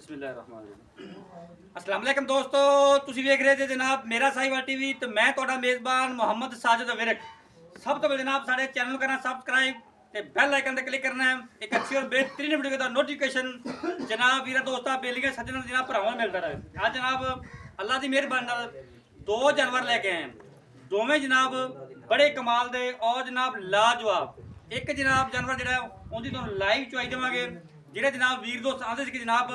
अस्सलाम वालेकुम दोस्तों, ਤੁਸੀਂ ਵੇਖ ਰਹੇ ਜੇ ਜਨਾਬ ਮੇਰਾ ਸਾਈਵਾਲ ਟੀਵੀ ਤੇ ਮੈਂ ਤੁਹਾਡਾ ਮੇਜ਼ਬਾਨ ਮੁਹੰਮਦ ਸਾਜਦ ਵਿਰਕ। ਸਭ ਤੋਂ ਪਹਿਲਾਂ ਜਨਾਬ ਸਾਡੇ ਚੈਨਲ ਨੂੰ ਕਰਨਾ ਸਬਸਕ੍ਰਾਈਬ ਤੇ ਬੈਲ ਆਈਕਨ ਤੇ ਕਲਿੱਕ ਕਰਨਾ ਹੈ। ਇੱਕ ਅੱਛੀ ਔਰ ਬਿਹਤਰੀਨ ਵੀਡੀਓ ਦਾ ਨੋਟੀਫਿਕੇਸ਼ਨ ਜਨਾਬ ਵੀਰਾਂ ਦੋਸਤਾਂ ਬੇਲੀਆਂ ਸੱਜਣਾਂ ਜਨਾਬ ਭਰਾਵਾਂ ਨੂੰ ਮਿਲਦਾ ਰਹੇ। ਅੱਜ ਜਨਾਬ ਅੱਲਾ ਦੀ ਮਿਹਰਬਾਨੀ ਨਾਲ ਦੋ ਜਾਨਵਰ ਲੈ ਕੇ ਆਏ ਹਾਂ। ਦੋਵੇਂ ਜਨਾਬ ਬੜੇ ਕਮਾਲ ਦੇ ਔਰ ਜਨਾਬ ਲਾਜਵਾਬ। ਇੱਕ ਜਨਾਬ ਜਾਨਵਰ ਜਿਹੜਾ ਉਹਦੀ ਤੁਹਾਨੂੰ ਲਾਈਵ ਚੁਆਈ ਦੇਵਾਂਗੇ। ਜਿਹੜੇ ਜਨਾਬ ਵੀਰ ਦੋਸਤ ਆਂਦੇ ਸੀ ਕਿ ਜਨਾਬ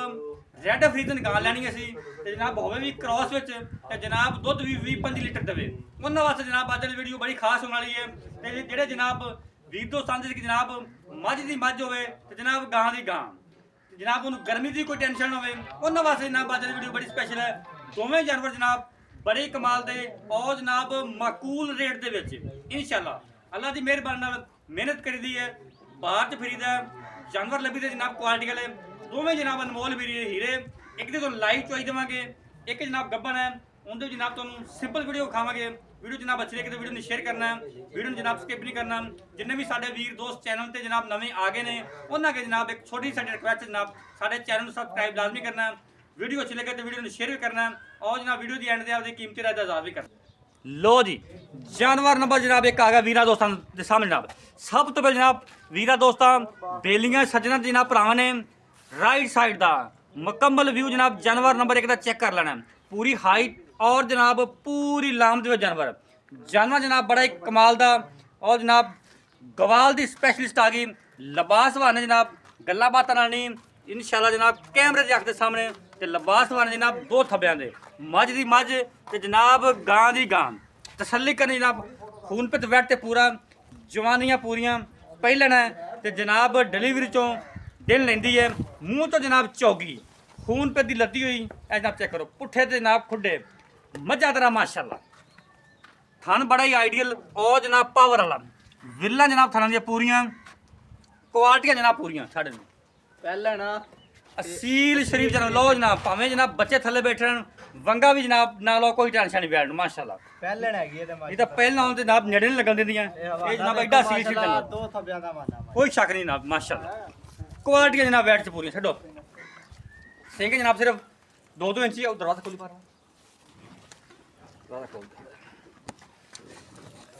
ਰੈੱਡ ਅਫਰੀਕਨ ਗਾਂ ਲੈਣੀ ਅਸੀਂ ਤੇ ਜਨਾਬ ਹੋਵੇ ਵੀ ਕ੍ਰਾਸ ਵਿੱਚ ਤੇ ਜਨਾਬ ਦੁੱਧ ਵੀ 20-25 ਲੀਟਰ ਦੇਵੇ। ਉਹਨਾਂ ਵਾਸਤੇ ਜਨਾਬ ਅੱਜ ਦੀ ਵੀਡੀਓ ਬੜੀ ਖਾਸ ਹੋਣ ਵਾਲੀ ਹੈ। ਤੇ ਜਿਹੜੇ ਜਨਾਬ ਵੀਰ ਦੋਸਤ ਆਂਦੇ ਸੀ ਕਿ ਜਨਾਬ ਮੱਝ ਦੀ ਮੱਝ ਹੋਵੇ ਤੇ ਜਨਾਬ ਗਾਂ ਦੀ ਗਾਂ, ਜਨਾਬ ਉਹਨੂੰ ਗਰਮੀ ਦੀ ਕੋਈ ਟੈਨਸ਼ਨ ਨਾ ਹੋਵੇ, ਉਹਨਾਂ ਵਾਸਤੇ ਜਨਾਬ ਅੱਜ ਦੀ ਵੀਡੀਓ ਬੜੀ ਸਪੈਸ਼ਲ ਹੈ। ਦੋਵੇਂ ਜਾਨਵਰ ਜਨਾਬ ਬੜੇ ਕਮਾਲ ਦੇ ਔਰ ਜਨਾਬ ਮਾਕੂਲ ਰੇਟ ਦੇ ਵਿੱਚ ਇਨਸ਼ਾਅੱਲਾ ਅੱਲਾ ਦੀ ਮਿਹਰਬਾਨੀ ਨਾਲ ਮਿਹਨਤ ਕਰੀਦੀ ਹੈ, ਬਾਹਰ 'ਚ ਫਿਰੀਦਾ ਜਾਨਵਰ ਲੱਭੀ ਦੇ ਜਨਾਬ ਕੁਆਲਿਟੀ ਵਾਲੇ। ਦੋਵੇਂ ਜਨਾਬ ਅਨਮੋਲ ਵੀਰੇ ਹੀਰੇ। ਇੱਕ ਦੇ ਤੁਹਾਨੂੰ ਲਾਈਵ ਚੁਆਈ ਦੇਵਾਂਗੇ, ਇੱਕ ਜਨਾਬ ਗੱਬਨ ਹੈ ਉਹਦੇ ਜਨਾਬ ਤੁਹਾਨੂੰ ਸਿੰਪਲ ਵੀਡੀਓ ਖਾਵਾਂਗੇ। ਵੀਡੀਓ ਜਨਾਬ ਅੱਛੀ ਲੱਗੇ ਤਾਂ ਵੀਡੀਓ ਨੂੰ ਸ਼ੇਅਰ ਕਰਨਾ ਹੈ, ਵੀਡੀਓ ਨੂੰ ਜਨਾਬ ਸਕਿਪ ਨਹੀਂ ਕਰਨਾ। ਜਿੰਨੇ ਵੀ ਸਾਡੇ ਵੀਰ ਦੋਸਤ ਚੈਨਲ ਤੇ ਜਨਾਬ ਨਵੇਂ ਆ ਗਏ ਨੇ ਉਹਨਾਂ ਕੇ ਜਨਾਬ ਇੱਕ ਛੋਟੀ ਸਾਡੀ ਰਿਕੁਐਸਟ ਜਨਾਬ ਸਾਡੇ ਚੈਨਲ ਨੂੰ ਸਬਸਕ੍ਰਾਈਬ ਲਾਜ਼ਮੀ ਕਰਨਾ। ਵੀਡੀਓ ਅੱਛੀ ਲੱਗੇ ਤਾਂ ਵੀਡੀਓ ਨੂੰ ਸ਼ੇਅਰ ਵੀ ਕਰਨਾ ਔਰ ਜਨਾਬ ਵੀਡੀਓ ਦੀ ਐਂਡ ਤੇ ਆਪਦੀ ਕੀਮਤੀ ਰਾਏ ਦਾ ਇਜ਼ਾਜ਼ ਵੀ ਕਰਨਾ। लो जी जानवर नंबर जनाब एक आ गया वीरा दोस्तों के सामने जनाब। सब तो पहले जनाब वीरा दोस्तों बेलियां सज्जना जनाब भरावां ने राइट साइड का मुकम्मल व्यू जनाब जानवर नंबर एक का चेक कर लेना। पूरी हाइट और जनाब पूरी लामत जानवर जनाब बड़ा ही कमाल का और जनाब गवाल की स्पैशलिस्ट आ गई। लिबास वाने जनाब गल्लां बातां नाल नहीं इंशाअल्लाह जनाब कैमरे च अख दे सामने ते लिबास वाने जनाब दो थब्बियां दे मझ दी मझ ते जनाब गां दी गां। तसल्ली करनी जनाब खून पित वैट ते पूरा जवानियां पूरियां पहलन है ते जनाब डिलीवरी चों दिन लेंदी है। मूँह तो जनाब चौगी खून पित दी लद्दी हुई ऐ जनाब चेक करो पुट्ठे ते जनाब खुड्डे मझा तरह माशाअल्लाह। थन बड़ा ही आइडियल और जनाब पावर वाला विला जनाब थाना दी पूरियां क्वालिटियां जनाब पूरियां साढ़े पहले ना असील शरीफ जनाब लो जनाब भावें जनाब बच्चे थले बैठे वंगा भी जनाब ना लो कोई टेंशन नहीं बैठ माशाअल्लाह। पहले हैगी है ये तो पहला हों जनाब नेड़े नहीं लगन दिंदियां ये जनाब एडा असील शरीफ जनाब दो थब्बियां दा माना कोई शक नहीं जनाब माशाअल्लाह। क्वालिटी जनाब बैठ च पूरी छड्डो सिंह जनाब सिर्फ 2-2 इंच दरवाजा खोली पा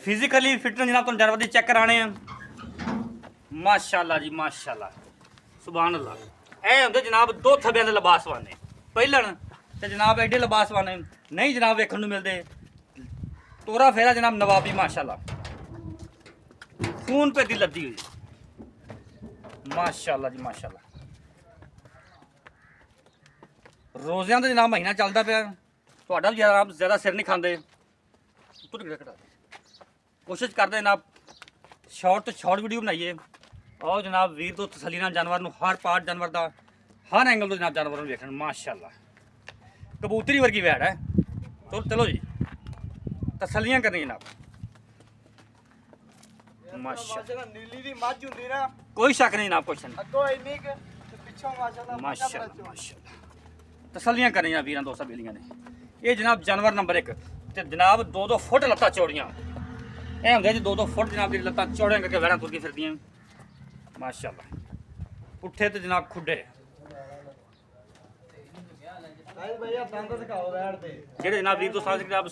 फिजिकली फिटनेस जनाब तुम जानवर दी चेक कराने हैं माशाअल्लाह जी माशाअल्लाह सुभान अल्लाह। ਇਹ ਹੁੰਦੇ ਜਨਾਬ ਦੋ ਥੱਬਿਆਂ ਦੇ ਲਿਬਾਸ ਵਾਨੇ ਪਹਿਲਣ ਤੇ ਜਨਾਬ ਐਡੇ ਲਿਬਾਸ ਵਾਨੇ ਨਹੀਂ ਜਨਾਬ ਵੇਖਣ ਨੂੰ ਮਿਲਦੇ। ਤੋਰਾ ਫੇਰਾ ਜਨਾਬ ਨਵਾਬੀ ਮਾਸ਼ਾਅੱਲਾ ਖੂਨ ਪੇ ਦੀ ਲੱਦੀ ਹੋਈ ਮਾਸ਼ਾਅੱਲਾ ਜੀ ਮਾਸ਼ਾਅੱਲਾ। ਰੋਜ਼ਿਆਂ ਦਾ ਜਨਾਬ ਮਹੀਨਾ ਚੱਲਦਾ ਪਿਆ ਤੁਹਾਡਾ ਵੀ ਜਨਾਬ ਜ਼ਿਆਦਾ ਸਿਰ ਨਹੀਂ ਖਾਂਦੇ ਕੋਸ਼ਿਸ਼ ਕਰਦੇ ਜਨਾਬ ਸ਼ਾਰਟ ਤੋਂ ਸ਼ਾਰਟ ਵੀਡੀਓ ਬਣਾਈਏ और जनाब वीर तो तसली जानवर हर पार्ट जानवर का हर एंगल तो जनाब जानवर वेखण माशाअल्लाह। कबूतरी वर्गी वैड़ है तो चलो जी तसलियां करनी जनाब माशाअल्लाह। नीली दी मੱਝ ਹੁੰਦੀ ਨਾ कोई शक नहीं जनाब क्वेश्चन ਅੱਗੋਂ ਇੰਨੀ ਕਿ ਪਿੱਛੋਂ ਮਾਸ਼ਾਅल्लाह माशाअल्लाह माशाअल्लाह तसलियां करनी वीर दोस्तों बेलियां ने। ये जनाब जानवर नंबर 1 ते जनाब 2-2 फुट लत्तां चौड़ियां ये होंगे जी 2-2 फुट जनाब दी लत्तां चौड़ियां करके वैड़ां तुरदी फिरदियां माशाअल्लाह। पुट्ठे ते जनाब खुड्डे भाई भैया दंद दिखाओ बैठ दे जेड़े जनाब वीर दोस्त जनाब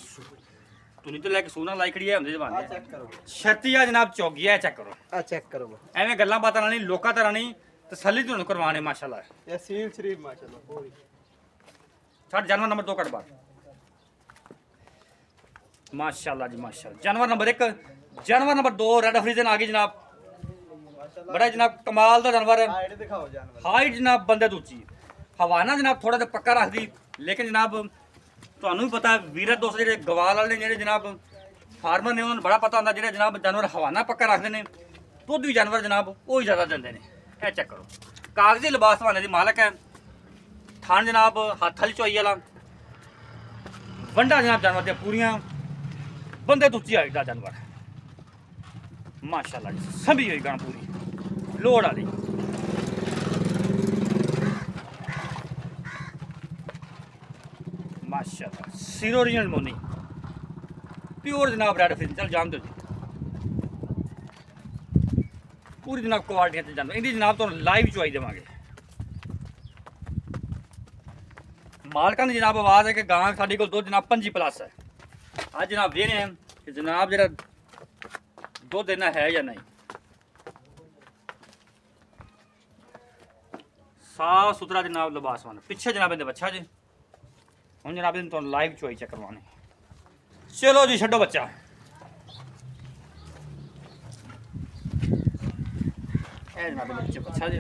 तुनी तो लैके सोना लाई खड़ी है हुंदे जवान आ चेक करो छतिया जनाब चौगी है चेक करो आ चेक करो एवें गल्लां बातां नाल नहीं लोकां तरह नहीं तसल्ली तुहानूं करवाने माशाअल्लाह। ये सील शरीफ माशाअल्लाह पूरी छड़ जानवर नंबर 2 कट बार माशाअल्लाह जी माशाअल्लाह। जानवर नंबर 1 जानवर नंबर 2 रेड अफ्रीकन आ गई जनाब बड़ा जनाब कमाल का जानवर है। हाइट दिखाओ जानवर हाइट जनाब बंदे तो उच्ची हवाना जनाब थोड़ा तो पक्का रख दी लेकिन जनाब ਤੁਹਾਨੂੰ ਵੀ ਪਤਾ ਵੀਰ ਦੋਸਤ ਜਿਹੜੇ ਗਵਾਲ ਵਾਲੇ ਜਿਹੜੇ ਜਨਾਬ ਫਾਰਮਰ ਨੇ ਉਹਨਾਂ ਨੂੰ ਬੜਾ ਪਤਾ ਹੁੰਦਾ ਜਿਹੜੇ ਜਨਾਬ ਜਾਨਵਰ ਹਵਾਨਾ ਪੱਕਾ ਰੱਖਦੇ ਨੇ ਦੁੱਧ ਵੀ ਜਾਨਵਰ ਜਨਾਬ ਉਹ ਹੀ ਜ਼ਿਆਦਾ ਦਿੰਦੇ ਨੇ। ਇਹ ਚੈੱਕ ਕਰੋ ਕਾਗਜ਼ੀ ਲਿਬਾਸ ਵਾਲੇ ਦੀ ਮਾਲਕ ਹੈ। ਥਣ ਜਨਾਬ ਹੱਥ ਵਾਲੀ ਚੋਈ ਵਾਲਾ ਵੰਡਾ ਜਨਾਬ ਜਾਨਵਰ ਦੀਆਂ ਪੂਰੀਆਂ ਬੰਦੇ ਤੋਂ ਉੱਚੀ ਹਾਈਟ ਦਾ ਜਾਨਵਰ ਮਾਸ਼ਾਅੱਲਾ ਜੀ ਸੰਭੀ ਹੋਈ ਗਾਂ ਪੂਰੀ ਲੋੜ ਵਾਲੀ माशाअल्लाह। सीरो ओरिजिनल मोनी प्योर जनाब रेड फिन चल जान दो जी पूरी जनाब क्वालिटी जान इनकी जनाब तो लाइव चुआई देवांगे मालकां दी जनाब आवाज़ है कि गां साडी कोल दुध जनाब 5 प्लस है। आज जनाब वेने हैं कि जनाब जेड़ा दुध देना है या नहीं। साफ सुथरा जनाब लिबासवान पिछे जनाब इनके बच्चा जी हम जनाब इन तो लाइव चोई चेक करवाने। चलो जी छड्डो बच्चा ए जनाब इनके बच्चे बच्चा जी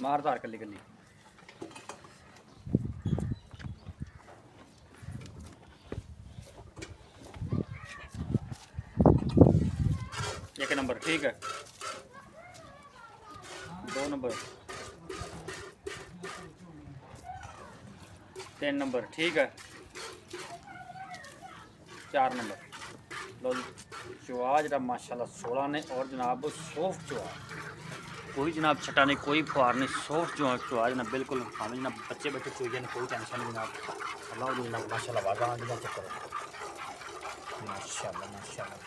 मार धार कली कली एक नंबर ठीक है 2 नंबर 3 नंबर ठीक है 4 नंबर लो जी चुआ जरा माशाल्लाह 16 ने और जनाब सॉफ्ट चुआ कोई जनाब छटा नहीं कोई फुहार नहीं सॉफ्ट जो चुआ जनाब बिल्कुल हमें जनाब बच्चे बच्चे चुई जाने कोई टेंशन नहीं जनाब अल्लाह जनाब माशाल्लाह वादा जनाब चेक करो माशाल्लाह माशाल्लाह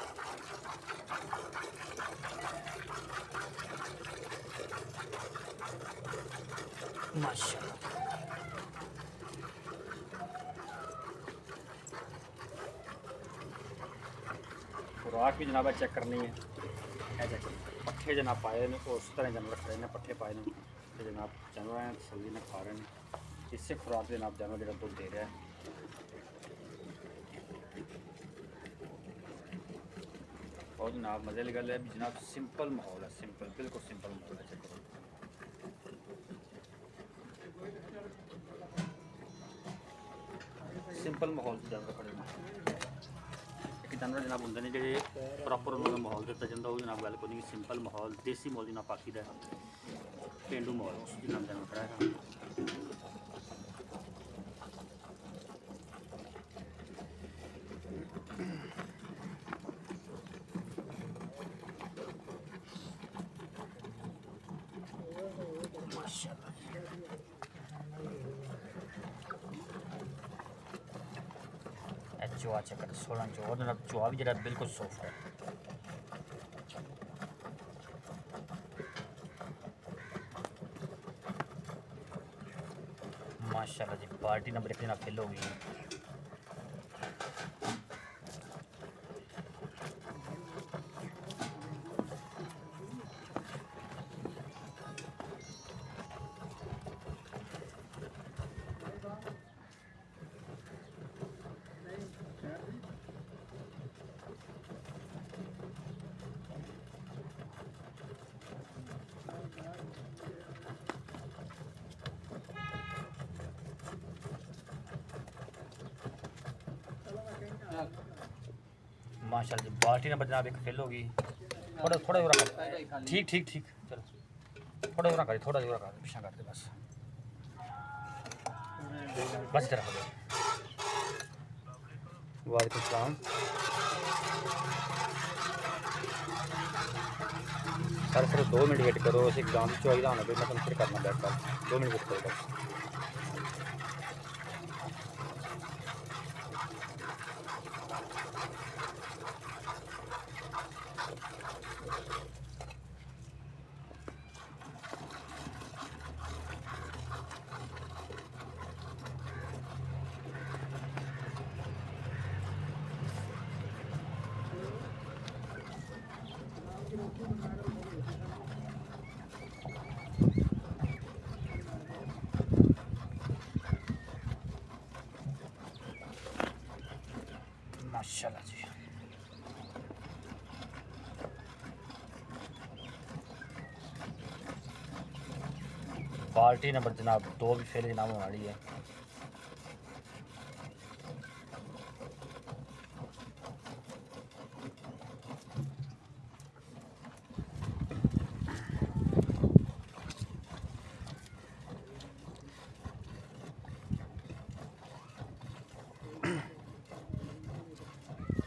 माशाल्लाह खुराक भी जनाब चेक करनी है ऐसे पट्ठे जनाब पाए ने उस तरह जानवर रख रहे हैं पट्ठे पाए ने तो जनाब जानवर हैं सब्जी ने खा रहे हैं इससे खुराक जनाब जानवर जो दूध दे रहा है और जनाब मजे की गल है जनाब सिंपल माहौल है सिंपल बिल्कुल सिंपल माहौल है चेक करो सिंपल माहौल से जानवर खड़े हैं एक जानवर जनाब होंगे ने जो प्रॉपर उन्होंने माहौल दिता जाता वो जनाब गल को नहीं सिंपल माहौल देसी माहौल जनाब पाकी का पेंडू माहौल उस जनाब जानवर खड़ा है माशाल्लाह चुआ चेक कर 16 चुआ जनाब चुआ भी जरा बिल्कुल सॉफ्ट है माशाल्लाह जी पार्टी नंबर 1 जनाब फिल हो गई है माशाल्लाह जी बाल्टी नंबर जनाब 1 फिल होगी थोड़ा थोड़ा जोरा कर ठीक ठीक ठीक चलो थोड़ा जोरा कर थोड़ा जोरा कर पीछा कर दे बस बस इधर रख दो वालेकुम सलाम सर सिर्फ 2 मिनट वेट करो इस एग्जाम चुआई का होना मैं तुम फिर करना बैठ कर 2 मिनट वेट करो बस माशाल्लाह जी। बाल्टी नंबर जनाब 2 भी फेल जनाब होने वाली है।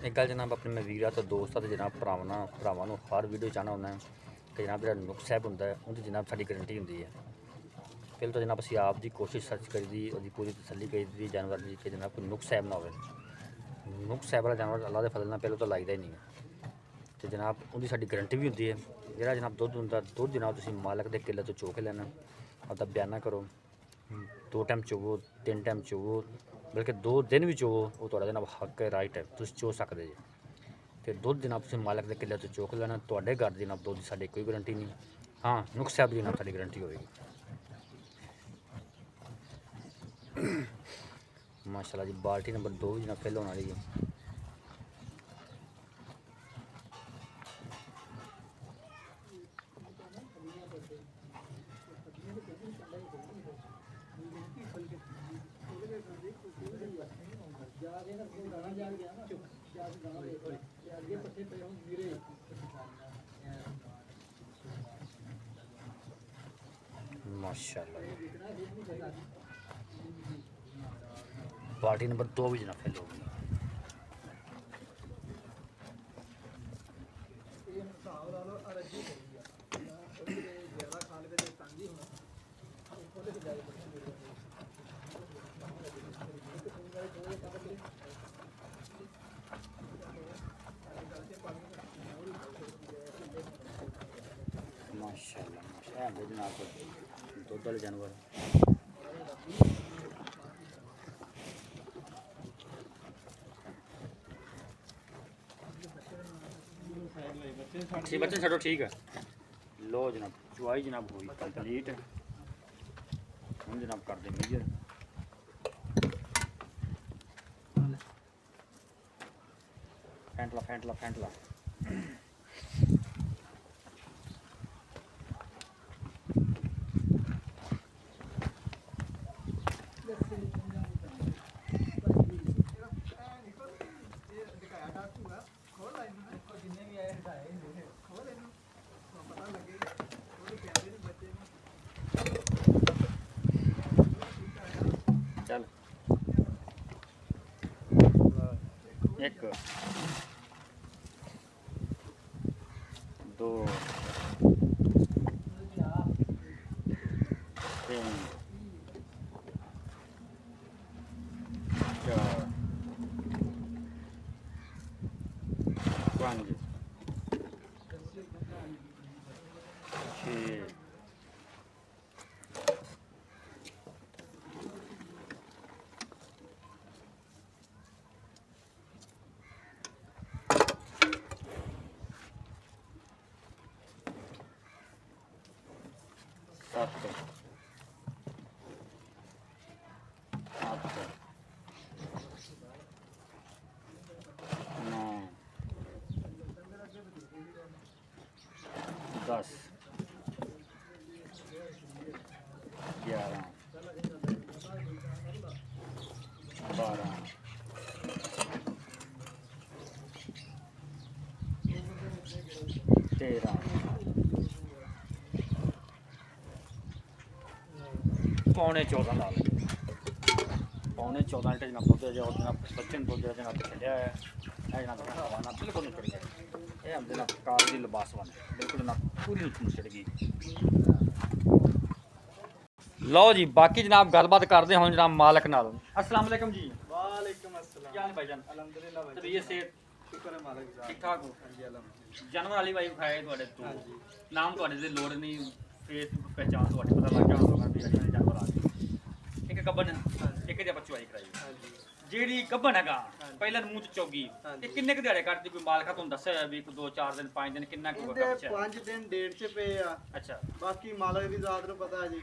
एक गल जनाब अपने मैं वीरा तो दोस्तां ते जनाब भरावां नूं हर वीडियो चाहना होना है कि जनाब जो नुक्स साहब होंदा है उनकी जनाब साडी गारंटी होंदी है। पहले तो जनाब असीं आप दी कोशिश सर्च करी दी और पूरी तसल्ली करी दी जानवर की कि जनाब कोई नुक्स साहब ना होवे। नुक्स साहब वाला जानवर अल्लाह दे फजल नाल पहले तो लगदा ही नहीं है तो जनाब उनकी साडी गारंटी भी होंदी है। जिहड़ा जनाब दुद्ध हुंदा दुद्ध जनाब तुसीं मालक दे किले तो चो के लेना अपना बयाना करो 2 टाइम चोवो 3 टाइम चोवो बल्कि 2 दिन भी चोवो वो तुहाडा जनाब हक है राइट है तुसीं चो सकदे जे। तो दुद्ध जनाब तुसीं मालक के किले तो चोक लेना तुहाडे घर दी जनाब दुद्ध साडी कोई गारंटी नहीं। हाँ नुक्स साहब दी जनाब साडी गारंटी होएगी। माशाल्लाह जी बाल्टी नंबर 2 भी जनाब फिल होने वाली है। माशाल्लाह पार्टी नंबर 2 भी जनाब फेल हो गई। माशाल्लाह माशाल्लाह जनाब दुद्ध वाले जानवर ठीक बच्चे छो ठीक है। लो जनाब चुवाई जनाब हुई कंप्लीट हम जनाब कर दें मेजर फैंटला चल 1 2 3 4 5 6 7 8 9 10 11 12 13 पौने 14 ला लो पौने 14 लीटर जनाब दुद्ध जो जनाब बच्चे दुद्ध जनाब छड्या है जनाब हवाना बिल्कुल नहीं चढ़ गया ये हम जनाब कार की लिबास बन बिल्कुल जनाब पूरी नहीं चढ़ गई। लो जी बाकी जनाब गलबात करते हैं जनाब मालक नाल। अस्सलाम वालेकुम जी। वालेकुम अस्सलाम। क्या हाल भाईजान? अल्हम्दुलिल्लाह भाई। तबीयत सेहत ਸ਼ੁਕਰ ਹੈ ਮਾਲਕ ਦਾ। ਠੀਕ ਠਾਕ ਹੋ? ਹਾਂਜੀ ਅਲਹਮਦੁਲਿਲਾ। ਜਾਨਵਰ ਵਾਲੀ ਵਾਈ ਖਾਏ ਤੁਹਾਡੇ ਤੋਂ ਹਾਂਜੀ ਨਾਮ ਤੁਹਾਡੇ ਦੀ ਲੋੜ ਨਹੀਂ, ਫੇਸ ਪਹਿਚਾਣ ਤੁਹਾਡੇ ਪਤਾ ਲੱਗ ਗਿਆ ਹੋਣਾ ਵੀ ਜਿਹੜੇ ਜਾਨਵਰ ਆ ਗਏ। ਇੱਕ ਗੱਬਨ ਇੱਕ ਦੇ ਬੱਚੂ ਆਈ ਕਰਾਈ। ਹਾਂਜੀ ਜਿਹੜੀ ਗੱਬਨ ਹੈਗਾ ਪਹਿਲਾਂ ਮੂੰਹ ਚ ਚੋਗੀ, ਹਾਂਜੀ। ਇਹ ਕਿੰਨੇ ਕੁ ਦਿਹਾੜੇ ਕੱਢਦੀ? ਕੋਈ ਮਾਲਕਾ ਤੁਹਾਨੂੰ ਦੱਸਿਆ ਹੋਇਆ ਵੀ 1 2 4 ਦਿਨ 5 ਦਿਨ ਕਿੰਨਾ ਕੁ ਇਹਦੇ ਕੱਢ 5 ਦਿਨ ਡੇਟ 'ਚ ਪਏ ਆ, ਅੱਛਾ ਬਾਕੀ ਮਾਲਕ ਦੀ ਜ਼ਾਤ ਨੂੰ ਪਤਾ ਹੈ ਜੀ।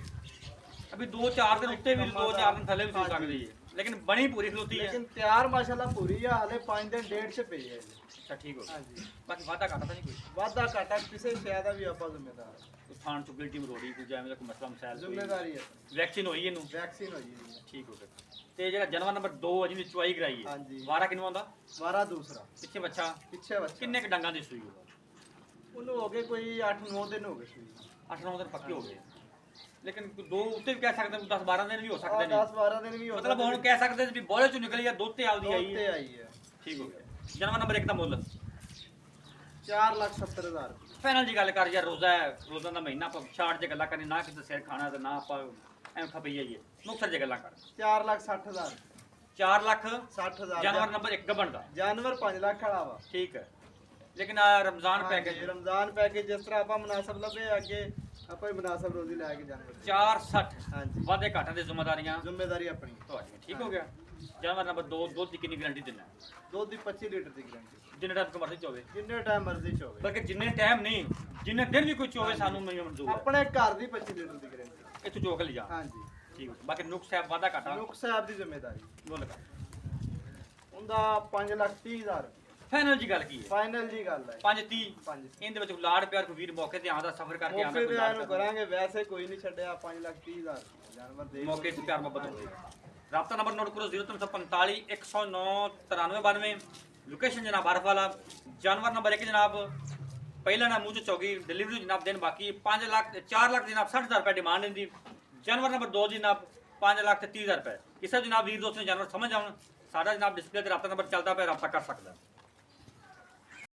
ਅਭੀ 2 4 ਦਿਨ ਉੱਤੇ ਵੀ 2 4 ਦਿਨ ਥੱਲੇ ਵੀ ਸੋ ਹਾਂਜੀ। ਸਕਦੀ ਹੈ, ਲੇਕਿਨ ਬਣੀ ਪੂਰੀ ਖਲੋਤੀ ਹੈ। ਲੇਕਿਨ ਤਿਆਰ ਮਾਸ਼ਾਅੱਲਾ ਪੂਰੀ ਆ, ਹਲੇ 5 ਦਿਨ ਡੇਟ 'ਚ ਪਈ ਹੈ ਜੀ। ਅੱਛਾ ਠੀਕ ਹੋ ਗਿਆ। ਹਾਂਜੀ ਬਾਕੀ ਵਾਧਾ ਘਾਟਾ ਤਾਂ ਨਹੀਂ ਕੋਈ? ਵਾਧਾ ਘਾਟਾ ਕਿਸੇ ਸ਼ੈ ਦਾ ਵੀ ਆਪਾਂ ਜ਼ਿੰਮੇਦਾਰ ਕੋਈ ਥਾਣ ਚੁਗਲਟੀ ਮਰੋੜੀ ਕੋਈ ਐਵੇਂ ਦਾ ਕੋਈ ਮਸਲਾ ਮਸਾਇਲ ਕੋਈ? ਜ਼ਿੰਮੇਦਾਰੀ ਹੈ। ਵੈਕਸੀਨ ਹੋਈ ਇਹਨੂੰ? ਵੈਕਸੀਨ ਹੋਈ ਜੀ। ਠੀਕ ਹੋ ਗਿਆ। ਤੇ ਜਿਹੜਾ ਜਾਨਵਰ ਨੰਬਰ 2 ਹੈ ਜਿਹਦੀ ਚੁਆਈ ਕਰਾਈ ਹੈ, ਹਾਂਜੀ। ਵਾਰਾ ਕਿਨੂੰ ਆਉਂਦਾ? ਵਾਰਾ ਦੂਸਰਾ ਪਿੱਛੇ ਬੱਚਾ ਪਿੱਛੇ ਬੱਚਾ। ਕਿੰਨੇ ਕ ਡੰਗਾਂ ਦੀ ਸੂਈ ਹੋਊਗਾ? ਉਹਨੂੰ ਹੋ ਗਏ ਕੋਈ 8-9 ਦਿਨ ਹੋ ਗਏ ਸੂਈ। 8-9 ਦਿਨ ਪੱਕੇ ਹੋ ਗਏ, ਲੇਕਿਨ ਕੋਈ ਦੋ ਉੱਤੇ ਵੀ ਕਹਿ ਸਕਦੇ, 10-12 ਦਿਨ ਵੀ ਹੋ ਸਕਦੇ ਨੇ। 10-12 ਦਿਨ ਵੀ ਹੋ ਮਤਲਬ ਹੁਣ ਕਹਿ ਸਕਦੇ ਵੀ ਬੋਲੇ ਚੋਂ ਨਿਕਲੀ ਆ, ਦੁੱਧ ਤੇ ਆਉਦੀ ਆਈ ਤੇ ਹੈ। ਆਈ ਹੈ। ਠੀਕ ਹੋ ਗਿਆ। ਜਾਨਵਰ ਨੰਬਰ 1 ਦਾ ਮੁੱਲ 4,70,000 ਰੁਪਏ। ਫਾਈਨਲ ਜੀ ਗੱਲ ਕਰ ਯਾਰ, ਰੋਜ਼ਾ ਹੈ, ਰੋਜ਼ਾਂ ਦਾ ਮਹੀਨਾ, ਆਪਾਂ ਛਾੜ ਜੇ ਗੱਲਾਂ ਕਰਨੀ, ਨਾ ਕਿਸੇ ਸਿਰ ਖਾਣਾ ਤੇ ਨਾ ਆਪਾਂ ਐਂ ਖਪਈ ਜਾਈਏ, ਮੁਕਤਸਰ ਜੇ ਗੱਲਾਂ ਕਰ। 4,60,000 4 ਲੱਖ 60,000 ਜਾਨਵਰ ਨੰਬਰ 1 ਗੱਬਣ ਦਾ। ਜਾਨਵਰ 5 ਲੱਖ ਵਾਲਾ ਵਾ। ਠੀਕ ਹੈ, ਲੇਕਿਨ ਰਮਜ਼ਾਨ ਪੈਕੇਜ ਰਮਜ਼ਾਨ ਪੈਕੇਜ ਜਿਸ ਤਰ੍ਹਾਂ ਆਪਾਂ ਮੁਨਾਸਬ ਲੱਭੇ ਅੱਗੇ ਆਪਾਂ ਹੀ ਮੁਨਾਸਬ ਰੋਜ਼ੀ ਲੈ ਕੇ ਜਾਨਵਰ 460 ਹਾਂਜੀ ਵਾਧੇ ਘਾਟੇ ਦੀ ਜ਼ਿੰਮੇਵਾਰੀਆਂ ਜ਼ਿੰਮੇਵਾਰੀ ਆਪਣੀ। ਤੁਹਾਡੀਆਂ। ਠੀਕ ਹੋ ਗਿਆ। ਜਾਨਵਰ ਨੰਬਰ 2 ਦੁੱਧ ਦੀ ਕਿੰਨੀ ਗਾਰੰਟੀ ਦਿੰਦਾ? ਦੁੱਧ ਦੀ 25 ਲੀਟਰ ਦੀ ਗਰੰਟੀ, ਜਿੰਨੇ ਟਾਈਮ ਕਮਰਸੀ ਚ ਹੋਵੇ, ਜਿੰਨੇ ਟਾਈਮ ਮਰਜ਼ੀ ਚ ਹੋਵੇ। ਬਲਕਿ ਜਿੰਨੇ ਟਾਈਮ ਨਹੀਂ, ਜਿੰਨੇ ਦਿਨ ਵੀ ਕੋਈ ਚੋਵੇ ਸਾਨੂੰ ਮਨਜ਼ੂਰ ਹੈ। ਆਪਣੇ ਘਰ ਦੀ 25 ਲੀਟਰ ਦੀ ਗਰੰਟੀ। ਇੱਥੋਂ ਚੋਕ ਲਿਜਾ। ਹਾਂਜੀ ਠੀਕ ਹੈ। ਬਾਕੀ ਨੁਕਸ ਸਾਹਿਬ ਵਾਧਾ ਘਾਟਾ ਨੁਕ ਸਾਹਿਬ ਦੀ ਜ਼ਿੰਮੇਵਾਰੀ। ਬੋਲ ਕਰ। ਉਹਦਾ 5,30,000 ਫਾਈਨਲ ਜੀ ਗੱਲ ਕੀ ਹੈ? ਫਾਈਨਲ ਜੀ ਗੱਲ ਹੈ। 5-30 5 ਇਹਦੇ ਵਿੱਚ ਲਾੜ ਪਿਆਰ ਕੋਈ ਵੀਰ ਮੌਕੇ ਤੇ ਆਉਂਦਾ, ਸਫ਼ਰ ਕਰਕੇ ਆਉਂਦਾ, ਮੌਕੇ ਕੋਈ ਤੇ ਲਾੜ ਇਹਨੂੰ ਪਿਆਰ ਕਰਾਂਗੇ, ਵੈਸੇ ਕੋਈ ਨਹੀਂ ਛੱਡਿਆ। 5,30,000 ਜਾਨਵਰ ਦੇ ਮੌਕੇ ਤੇ ਪਿਆਰ ਮੁਹੱਬਤ ਹੁੰਦੀ ਹੈ। ਰਾਬਤਾ ਨੰਬਰ ਨੋਟ ਕਰੋ 0345 109 9392। ਲੋਕੇਸ਼ਨ ਜਨਾਬ ਬਰਫ ਵਾਲਾ। ਜਾਨਵਰ ਨੰਬਰ 1 ਜਨਾਬ ਪਹਿਲਾ ਨਾ ਮੂੰਹ ਚ ਚੌਗੀ, ਡਿਲੀਵਰੀ ਜਨਾਬ ਦੇਣ ਬਾਕੀ 5 ਲੱਖ 4 ਲੱਖ ਜਨਾਬ 60,000 ਰੁਪਏ ਡਿਮਾਂਡ ਹੁੰਦੀ। ਜਾਨਵਰ ਨੰਬਰ 2 ਜਨਾਬ 5 ਲੱਖ ਤੇ 30,000 ਰੁਪਏ। ਕਿਸੇ ਜਨਾਬ ਵੀਰ ਦੋਸਤ ਨੇ ਜਾਨਵਰ ਸਮਝ ਆਉਣ, ਸਾਡਾ ਜਨਾਬ ਡਿਸਪਲੇ ਤੇ ਰਾਬਤਾ ਨੰਬਰ ਚੱਲਦਾ ਪਿਆ, ਰਾਬਤਾ ਕਰ ਸਕਦਾ।